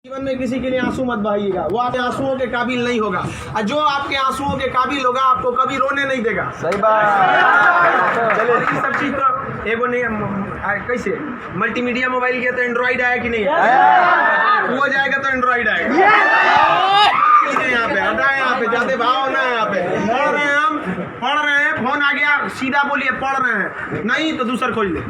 जीवन में किसी के लिए आंसू मत बहाइएगा, वो आपके आंसुओं के काबिल नहीं होगा, और जो आपके आंसुओं के काबिल होगा आपको कभी रोने नहीं देगा। सही बात। चलो ये सब चीज तो एगो नहीं कैसे मल्टीमीडिया मोबाइल किया तो एंड्रॉइड आया कि नहीं है, वो जाएगा तो एंड्रॉइड आएगा। यहाँ पे हटा, यहाँ पे जाते भाव ना, यहाँ पे पढ़ रहे हैं, हम पढ़ रहे हैं, फोन आ गया सीधा बोलिए पढ़ रहे हैं, नहीं तो दूसरा खोल ले,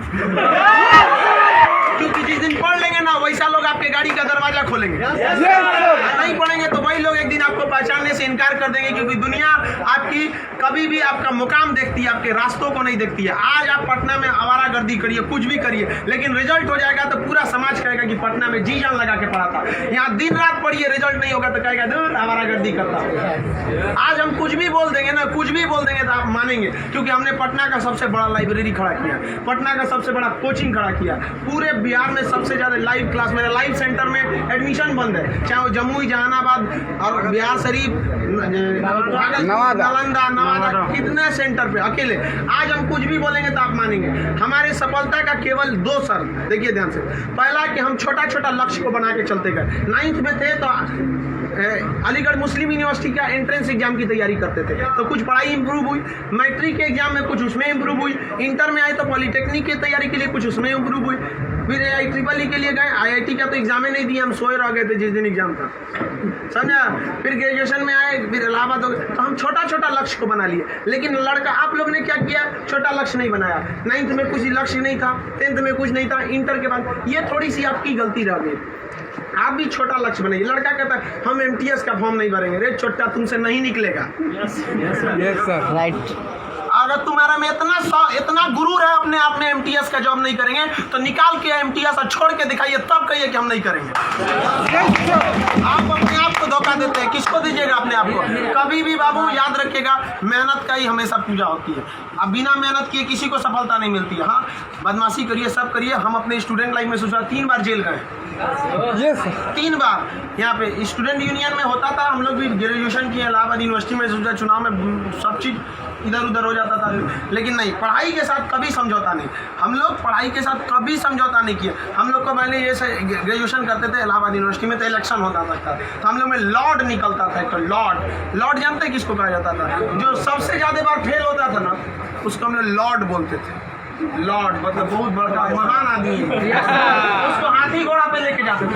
क्योंकि जिस दिन पढ़ लेंगे ना वैसा लोग आपके गाड़ी का दरवाजा खोलेंगे। नहीं पढ़ेंगे तो वही लोग एक दिन आपको पहचानने से इनकार कर देंगे, क्योंकि दुनिया आपकी कभी भी आपका मुकाम देखती है, आपके रास्तों को नहीं देखती है। आज आप पटना में आवारागर्दी करिए, कुछ भी करिए, लेकिन रिजल्ट हो जाएगा तो पूरा समाज कहेगा कि पटना में जी जान लगा के पढ़ा था। यहाँ दिन रात पढ़िए, रिजल्ट नहीं होगा तो कहेगा दूर आवारागर्दी करता। आज हम कुछ भी बोल देंगे ना, कुछ भी बोल देंगे तो आप मानेंगे, क्योंकि हमने पटना का सबसे बड़ा लाइब्रेरी खड़ा किया, पटना का सबसे बड़ा कोचिंग खड़ा किया, पूरे बिहार में सबसे ज्यादा लाइव क्लास, मेरा लाइव सेंटर में एडमिशन बंद है, चाहे वो जमुई, जहानाबाद और बिहार शरीफ, नालंदा, नवादा, कितने सेंटर पे अकेले। आज हम कुछ भी बोलेंगे तो आप मानेंगे। हमारी सफलता का केवल 2 शर्त, देखिए ध्यान से। पहला कि हम छोटा छोटा लक्ष्य को बना के चलते गए। 9th में थे तो अलीगढ़ मुस्लिम यूनिवर्सिटी का एंट्रेंस एग्जाम की तैयारी करते थे, तो कुछ पढ़ाई इंप्रूव हुई, मैट्रिक के एग्जाम में कुछ उसमें इंप्रूव हुई, इंटर में आए तो पॉलिटेक्निक की तैयारी के लिए कुछ उसमें इंप्रूव हुई, फिर IEEE के लिए गए, IIT का तो एग्जाम ही नहीं दिया, हम सोए रह गए थे जिस दिन एग्जाम था, समझा। फिर ग्रेजुएशन में आए, फिर इलाहाबाद हो गए, तो हम छोटा छोटा लक्ष्य को बना लिए। लेकिन लड़का, आप लोग ने क्या किया, छोटा लक्ष्य नहीं बनाया। 9th में कुछ लक्ष्य नहीं था, 10th में कुछ नहीं था, इंटर के बाद ये थोड़ी सी आपकी गलती रह गई। आप भी छोटा लक्ष्य बनाइए। लड़का कहता है हम MTS का फॉर्म नहीं भरेंगे, रे छोटा तुमसे नहीं निकलेगा। Yes sir, right. अगर तुम्हारा में इतना गुरूर है अपने आप में, MTS का जॉब नहीं करेंगे तो निकाल के MTS और छोड़ के दिखाइए, तब कहिए कि हम नहीं करेंगे। आप अपने आप को धोखा देते हैं, किसको दीजिएगा अपने आप को। कभी भी बाबू याद रखिएगा, मेहनत का ही हमेशा पूजा होती है। अब बिना मेहनत किए किसी को सफलता नहीं मिलती है। हाँ, बदमाशी करिए, सब करिए। हम अपने स्टूडेंट लाइफ में सोचा 3 बार जेल गए, 3 बार। यहाँ पे स्टूडेंट यूनियन में होता था, हम लोग भी ग्रेजुएशन किए इलाहाबाद यूनिवर्सिटी में, सोचा चुनाव में सब चीज़ इधर उधर हो जाता था, लेकिन नहीं, पढ़ाई के साथ कभी समझौता नहीं। हम लोग पढ़ाई के साथ कभी समझौता नहीं किए। हम लोग को पहले ये ग्रेजुएशन करते थे इलाहाबाद यूनिवर्सिटी में, तो इलेक्शन होता था, तो हम लोग में लॉर्ड निकलता था। तो लॉर्ड जानते हैं किसको कहा जाता था? जो सबसे ज़्यादा बार फेल होता था ना, उसको हम लोग लॉर्ड बोलते थे। लॉर्ड मतलब बहुत बड़ा महान आदमी, उसको हाथी घोड़ा पे लेके जाते थे,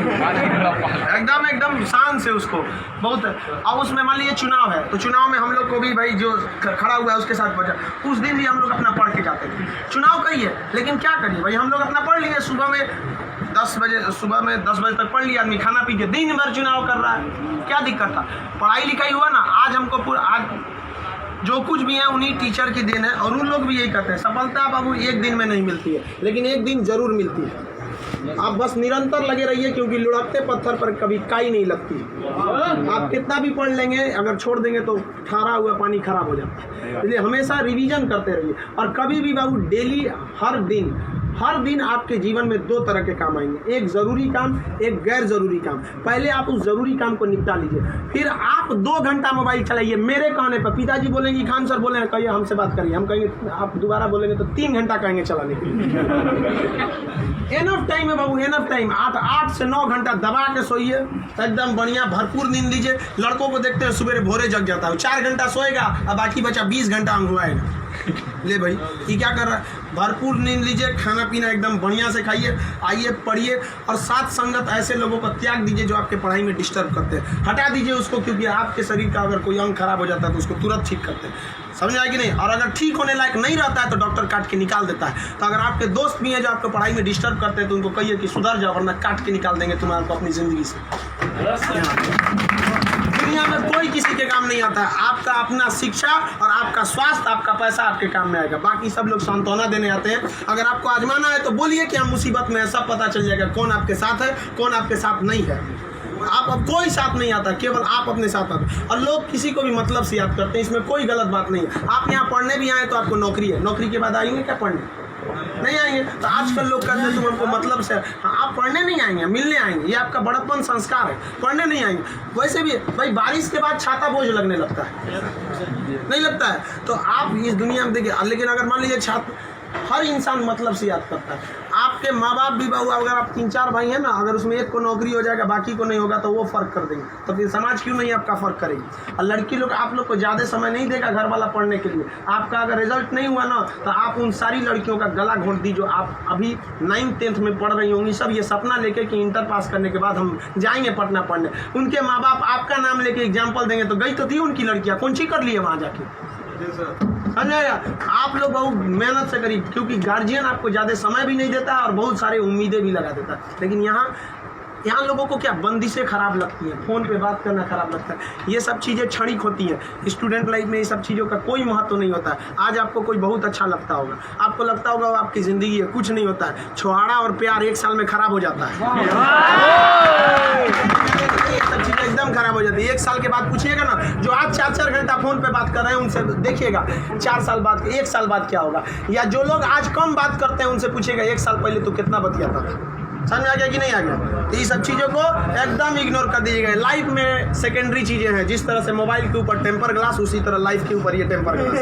एकदम शान से उसको बहुत। अब उसमें मान लीजिए चुनाव है, तो चुनाव में हम लोग को भी भाई जो खड़ा हुआ है उसके साथ बचा, उस दिन भी हम लोग अपना पढ़ के जाते थे। चुनाव करिए, लेकिन क्या करिए भाई, हम लोग अपना पढ़ लिए। सुबह में 10 बजे तक पढ़ लिया आदमी, खाना पी के दिन भर चुनाव कर रहा है, क्या दिक्कत था? पढ़ाई लिखाई हुआ ना। आज हमको आज जो कुछ भी है उन्हीं टीचर की देन है, और उन लोग भी यही कहते हैं, सफलता बाबू एक दिन में नहीं मिलती है, लेकिन एक दिन जरूर मिलती है। आप बस निरंतर लगे रहिए, क्योंकि लुढ़कते पत्थर पर कभी काई नहीं लगती। आप कितना भी पढ़ लेंगे, अगर छोड़ देंगे तो ठहरा हुआ पानी खराब हो जाता है। इसलिए हमेशा रिवीजन करते रहिए, और कभी भी बाबू डेली, हर दिन आपके जीवन में 2 तरह के काम आएंगे, एक जरूरी काम, एक गैर जरूरी काम। पहले आप उस जरूरी काम को निपटा लीजिए, फिर आप 2 घंटा मोबाइल चलाइए। मेरे कहने पर पिताजी बोलेंगे, खान सर बोले कहिए हमसे बात करिए, हम कहेंगे, आप दोबारा बोलेंगे तो 3 घंटा कहेंगे चलाने के लिए। एनफ टाइम है बाबू, एनफ टाइम। 8 से 9 घंटा दबा के सोइए, एकदम बढ़िया भरपूर नींद लीजिए। लड़कों को देखते हैं सुबह भोरे जग जाता है, 4 घंटा सोएगा और बाकी बचा 20 घंटा अंगुआएगा। ले भाई, ये क्या कर रहा है? भरपूर नींद लीजिए, खाना पीना एकदम बढ़िया से खाइए, आइए पढ़िए, और साथ संगत ऐसे लोगों को त्याग दीजिए जो आपके पढ़ाई में डिस्टर्ब करते हैं, हटा दीजिए उसको, क्योंकि आपके शरीर का अगर कोई अंग खराब हो जाता है तो उसको तुरंत ठीक करते हैं, समझ आए कि नहीं? और अगर ठीक होने लायक नहीं रहता है तो डॉक्टर काट के निकाल देता है। तो अगर आपके दोस्त भी हैं जो आपको पढ़ाई में डिस्टर्ब करते हैं, तो उनको कहिए कि सुधर जाओ, वरना काट के निकाल देंगे तुम्हारे को अपनी ज़िंदगी से। दुनिया में कोई किसी के काम नहीं आता है, आपका अपना शिक्षा और आपका स्वास्थ्य, आपका पैसा आपके काम में आएगा। बाकी सब लोग सांत्वना देने आते हैं। अगर आपको आजमाना है तो बोलिए कि हम मुसीबत में है, सब पता चल जाएगा कौन आपके साथ है, कौन आपके साथ नहीं है। आप अब कोई साथ नहीं आता, केवल आप अपने साथ आते। और लोग किसी को भी मतलब से याद करते हैं, इसमें कोई गलत बात नहीं है। आप यहाँ पढ़ने भी आए तो आपको नौकरी है, नौकरी के बाद आएंगे क्या पढ़ने? नहीं आएंगे। तो आजकल लोग कहते हैं तुम हमको मतलब से, हाँ, आप पढ़ने नहीं आएंगे, मिलने आएंगे, ये आपका बड़प्पन संस्कार है, पढ़ने नहीं आएंगे। वैसे भी भाई बारिश के बाद छाता बोझ लगने लगता है, नहीं लगता है? तो आप इस दुनिया में देखिए, लेकिन अगर मान लीजिए छात्र, हर इंसान मतलब से याद करता है। आप आपके माँ बाप भी बहु, अगर आप 3-4 भाई हैं ना, अगर उसमें एक को नौकरी हो जाएगा बाकी को नहीं होगा तो वो फ़र्क कर देंगे, तो फिर समाज क्यों नहीं आपका फ़र्क करेगी। और लड़की लोग आप लोग को ज़्यादा समय नहीं देगा घर वाला पढ़ने के लिए। आपका अगर रिजल्ट नहीं हुआ ना तो आप उन सारी लड़कियों का गला घोंट दी जो आप अभी 9th-10th में पढ़ रही होंगी, सब ये सपना लेके कि इंटर पास करने के बाद हम जाएंगे पटना पढ़ने। उनके माँ बाप आपका नाम लेके एग्जाम्पल देंगे तो गई तो थी उनकी लड़कियाँ, कौन सी कर लिए वहाँ जाके। समझाया, आप लोग बहुत मेहनत से करिए, क्योंकि गार्जियन आपको ज़्यादा समय भी नहीं देता है और बहुत सारे उम्मीदें भी लगा देता है। लेकिन यहाँ लोगों को क्या बंदिशें खराब लगती हैं, फ़ोन पे बात करना खराब लगता है, ये सब चीज़ें क्षणिक होती हैं। स्टूडेंट लाइफ में ये सब चीज़ों का कोई महत्व नहीं होता है। आज आपको कोई बहुत अच्छा लगता होगा, आपको लगता होगा वो आपकी ज़िंदगी है, कुछ नहीं होता है। छुहाड़ा और प्यार 1 साल में खराब हो जाता है, सब चीज़ें एकदम खराब हो जाती है। 1 साल के बाद पूछिएगा ना, जो आज 4-4 घंटा फ़ोन पे बात कर रहे हैं उनसे देखिएगा 4 साल बाद 1 साल बाद क्या होगा। या जो लोग आज कम बात करते हैं उनसे पूछिएगा 1 साल पहले तो कितना बतियाता था। समझ आ गया कि नहीं आ गया। तो ये सब चीज़ों को एकदम इग्नोर कर दीजिएगा। लाइफ में सेकेंडरी चीज़ें हैं, जिस तरह से मोबाइल के ऊपर टेम्पर ग्लास, उसी तरह लाइफ के ऊपर ये टेम्पर ग्लास।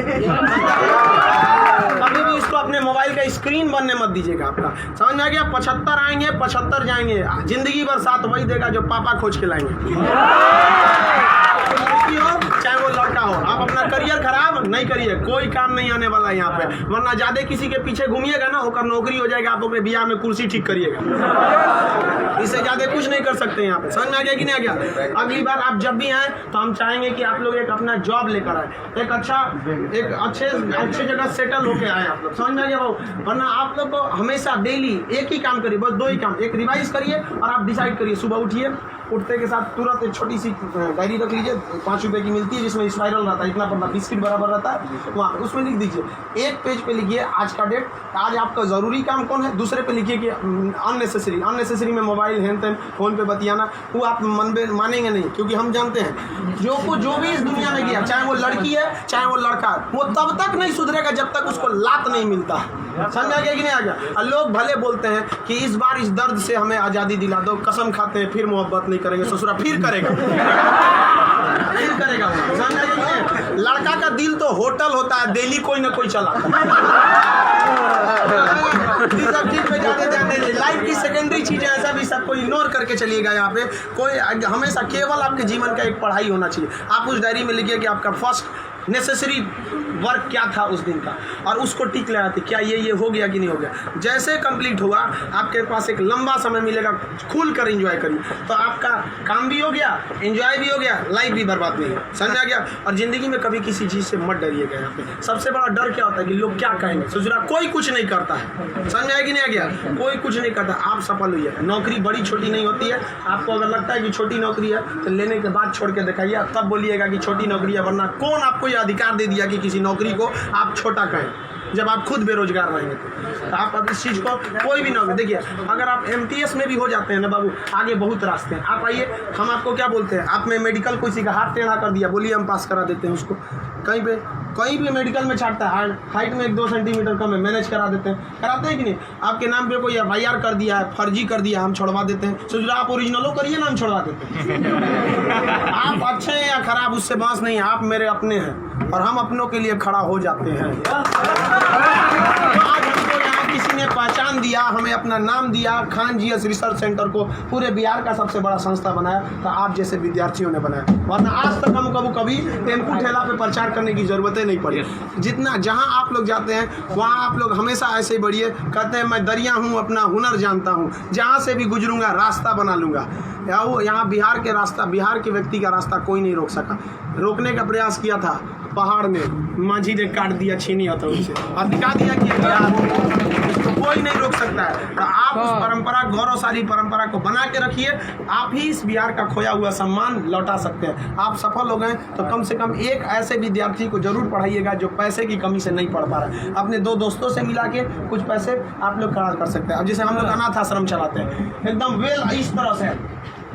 कभी भी इसको अपने मोबाइल का स्क्रीन बनने मत दीजिएगा आपका। समझ में आ गया। 75 आएंगे 75 जाएंगे, जिंदगी भर साथ वही देगा जो पापा खोज के लाएंगे। चाहे वो लड़का हो, आप अपना करियर खराब नहीं करिए, कोई काम नहीं आने वाला है यहाँ पे। वरना ज्यादा किसी के पीछे घूमिएगा ना, होकर नौकरी हो जाएगा, आप अपने बियाह में कुर्सी ठीक करिएगा, इससे ज्यादा कुछ नहीं कर सकते यहाँ पे। समझ में आ गया कि नहीं आ गया। अगली बार आप जब भी आए तो हम चाहेंगे कि आप लोग एक अपना जॉब लेकर आए, एक अच्छे जगह सेटल होके आए आप लोग। समझ में आ गया भाऊ। वरना आप लोग को हमेशा डेली एक ही काम करिए, बस 2 ही काम। एक रिवाइज करिए और आप डिसाइड करिए, सुबह उठिए, उठते के साथ तुरंत एक छोटी सी डायरी रख लीजिए, 5 रुपए की मिलती है, जिसमें स्पाइरल रहता है, इतना बड़ा बिस्किट बराबर रहता है, वहाँ पे उसमें लिख दीजिए। एक पेज पे लिखिए आज का डेट, आज आपका ज़रूरी काम कौन है। दूसरे पे लिखिए कि अननेसेसरी में मोबाइल हैन तैन फ़ोन पे बतियाना, वो आप मानेंगे नहीं, क्योंकि हम जानते हैं जो भी इस दुनिया में गया, चाहे वो लड़की है चाहे वो लड़का है, वो तब तक नहीं सुधरेगा जब तक उसको लात नहीं मिलता। समझ आ गया कि नहीं आ गया। लोग भले बोलते हैं कि इस बार इस दर्द से हमें आज़ादी दिला दो, कसम खाते हैं फिर मोहब्बत नहीं करेंगे, ससुरा फिर करेगा फिर करेगा। समझ आ गया कि नहीं। लड़का का दिल तो होटल होता है, दिल्ली कोई ना कोई चलाता सब चीज पे जाते जाते लाइफ की सेकेंडरी चीजें ऐसा भी सबको इग्नोर करके चलिएगा। यहाँ पे कोई हमेशा केवल आपके जीवन का एक पढ़ाई होना चाहिए। आप उस डायरी में लिखिए कि आपका फर्स्ट नेसेसरी वर्क क्या था उस दिन का, और उसको टिक लगाते क्या ये हो गया कि नहीं हो गया। जैसे कंप्लीट हुआ आपके पास एक लंबा समय मिलेगा, खुल कर एंजॉय करिए, तो आपका काम भी हो गया, एंजॉय भी हो गया, लाइफ भी बर्बाद नहीं है। समझ आ गया। और जिंदगी में कभी किसी चीज़ से मत डरिएगा। यहाँ पे सबसे बड़ा डर क्या होता है कि लोग क्या कहेंगे। ससुरा कोई कुछ नहीं करता है, समझ आया कि नहीं आ गया। कोई कुछ नहीं करता, आप सफल हुई है। नौकरी बड़ी छोटी नहीं होती है। आपको अगर लगता है कि छोटी नौकरी है तो लेने के बाद छोड़ के दिखाइए, तब बोलिएगा कि छोटी नौकरी है। वरना कौन आपको अधिकार दे दिया कि किसी नौकरी को आप छोटा कहें, जब आप खुद बेरोजगार रहेंगे तो आप अब इस चीज़ को कोई भी नौकरी देखिए। अगर आप MTS में भी हो जाते हैं ना बाबू, आगे बहुत रास्ते हैं। आप आइए, हम आपको क्या बोलते हैं, आप में मेडिकल किसी का हाथ टेढ़ा कर दिया, बोलिए हम पास करा देते हैं उसको। कहीं भी मेडिकल में छाटता है, हाइट में 1-2 सेंटीमीटर कम है, मैनेज करा देते हैं। कराते हैं कि नहीं। आपके नाम पे कोई FIR कर दिया है, फर्जी कर दिया, हम छोड़वा देते हैं। सोच आप ओरिजिनलो करिए ना, हम छोड़वा देते हैं। आप अच्छे हैं या खराब उससे बात नहीं है, आप मेरे अपने हैं और हम अपनों के लिए खड़ा हो जाते हैं। आज हमको यहाँ किसी ने पहचान दिया, हमें अपना नाम दिया, खान GS रिसर्च सेंटर को पूरे बिहार का सबसे बड़ा संस्था बनाया, तो आप जैसे विद्यार्थियों ने बनाया। वरना आज तक हम कभी टेम्पू ठेला पे प्रचार करने की जरूरत नहीं पड़ी। जितना जहाँ आप लोग जाते हैं वहाँ आप लोग हमेशा ऐसे ही बढ़िए। कहते हैं मैं दरिया हूँ, अपना हुनर जानता हूँ, जहाँ से भी गुजरूंगा रास्ता बना लूँगा। यहाँ बिहार के व्यक्ति का रास्ता कोई नहीं रोक सका। रोकने का प्रयास किया था पहाड़ में, माझी ने काट दिया छीनी हथौड़ी से और दिखा दिया कि इसको कोई नहीं रोक सकता है। तो आप उस परंपरा, गौरवशाली परंपरा को बना के रखिए। आप ही इस बिहार का खोया हुआ सम्मान लौटा सकते हैं। आप सफल हो गए तो कम से कम एक ऐसे विद्यार्थी को जरूर पढ़ाइएगा जो पैसे की कमी से नहीं पढ़ पा रहा है। अपने 2 दोस्तों से मिला के कुछ पैसे आप लोग खर्च कर सकते हैं। अब जैसे हम लोग अनाथ आश्रम चलाते हैं, एकदम इस तरह से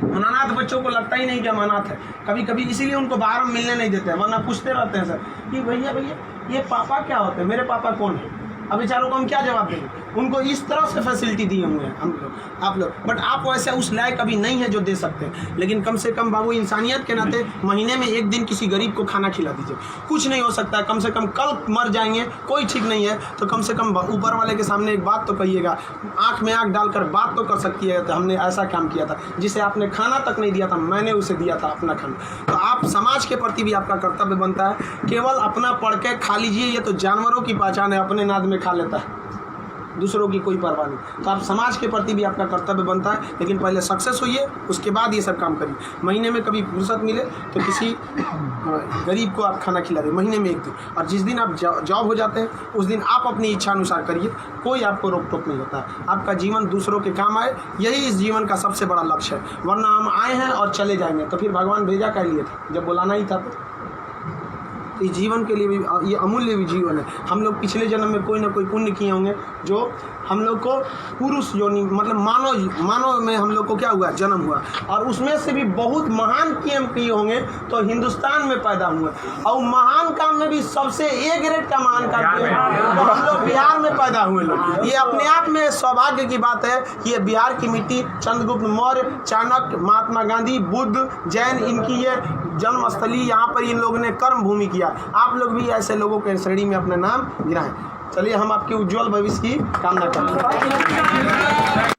अनाथ बच्चों को लगता ही नहीं कि हम अनाथ है। कभी कभी इसीलिए उनको बाहर हम मिलने नहीं देते हैं, वरना पूछते रहते हैं सर कि भैया ये पापा क्या होते हैं, मेरे पापा कौन है। अब बेचारों को हम क्या जवाब देंगे। उनको इस तरह से फैसिलिटी दी होंगे हम लोग आप लोग, बट आप वैसे उस लायक अभी नहीं है जो दे सकते हैं। लेकिन कम से कम बाबू इंसानियत के नाते महीने में एक दिन किसी गरीब को खाना खिला दीजिए। कुछ नहीं हो सकता है, कम से कम कल मर जाएंगे, कोई ठीक नहीं है, तो कम से कम ऊपर वाले के सामने एक बात तो कहिएगा, आँख में आँख डालकर बात तो कर सकती है, तो हमने ऐसा काम किया था, जिसे आपने खाना तक नहीं दिया था, मैंने उसे दिया था अपना खाना। तो आप समाज के प्रति भी आपका कर्तव्य बनता है। केवल अपना पढ़ के खा लीजिए, ये तो जानवरों की पहचान है, अपने नाद में खा लेता है, दूसरों की कोई परवाह नहीं। तो आप समाज के प्रति भी आपका कर्तव्य बनता है, लेकिन पहले सक्सेस होइए, उसके बाद ये सब काम करिए। महीने में कभी फुर्सत मिले तो किसी गरीब को आप खाना खिला दें, महीने में एक दिन। और जिस दिन आप जॉब हो जाते हैं उस दिन आप अपनी इच्छा अनुसार करिए, कोई आपको रोक टोक नहीं होता। आपका जीवन दूसरों के काम आए, यही इस जीवन का सबसे बड़ा लक्ष्य है। वरना हम आए हैं और चले जाएंगे, तो फिर भगवान भेजा क्या लिए थे जब बुलाना ही था। तो इस जीवन के लिए भी ये अमूल्य भी जीवन है। हम लोग पिछले जन्म में कोई ना कोई पुण्य किए होंगे जो हम लोग को पुरुष योनि मतलब मानव में हम लोग को क्या हुआ, जन्म हुआ, और उसमें से भी बहुत महान काम किए होंगे तो हिंदुस्तान में पैदा हुए। और महान काम में भी सबसे ए ग्रेड का महान काम किए तो हम लोग बिहार में पैदा हुए लोग। ये अपने आप में सौभाग्य की बात है। ये बिहार की मिट्टी, चंद्रगुप्त मौर्य, चाणक्य, महात्मा गांधी, बुद्ध, जैन, इनकी ये जन्मस्थली, यहाँ पर इन लोगों ने कर्म भूमि किया। आप लोग भी ऐसे लोगों के श्रेणी में अपना नाम गिराएं। चलिए हम आपके उज्जवल भविष्य की कामना करते हैं।